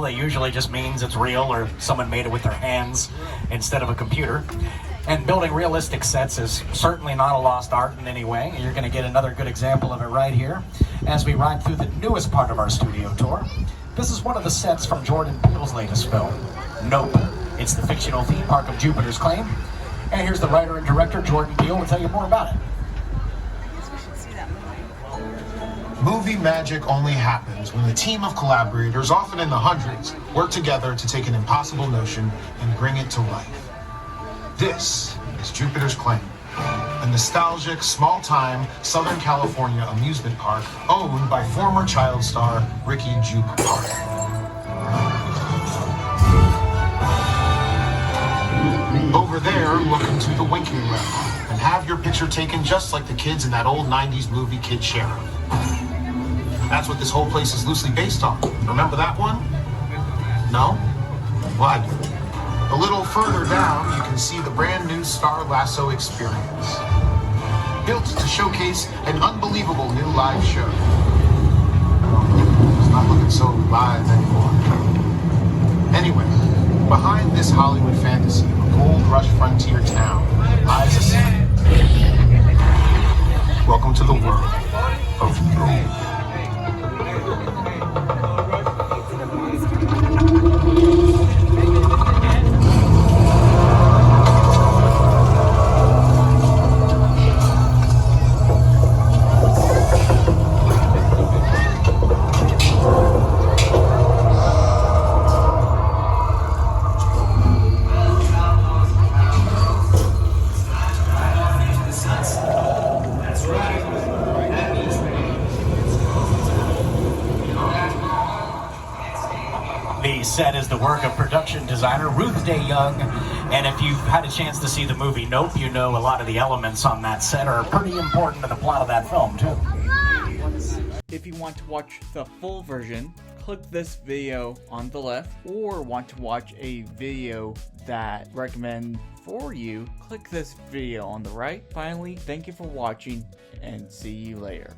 That usually just means it's real or someone made it with their hands instead of a computer. And building realistic sets is certainly not a lost art in any way. You're going to get another good example of it right here as we ride through the newest part of our studio tour. This is one of the sets from Jorden Peels' latest film, Nope. It's the fictional theme park of Jupiter's Claim. And here's the writer and director, Jorden Peels, to tell you more about it. Movie magic only happens when a team of collaborators, often in the hundreds, work together to take an impossible notion and bring it to life. This is Jupiter's Claim, a nostalgic, small-time Southern California amusement park owned by former child star Ricky Juke Park. Over there, look into the winking realm and have your picture taken just like the kids in that old 90s movie Kid Sheriff. That's what this whole place is loosely based on. Remember that one? No? Well, I do. A little further down, you can see the brand new Star Lasso experience. Built to showcase an unbelievable new live show. It's not looking so live anymore. Anyway, behind this Hollywood fantasy of a gold rush frontier town lies a city. Welcome to the world of Nope. The set is the work of production designer Ruth Day Young, and if you've had a chance to see the movie Nope, you know a lot of the elements on that set are pretty important to the plot of that film, too. If you want to watch the full version, click this video on the left, or want to watch a video that recommend for you, click this video on the right. Finally, thank you for watching, and see you later.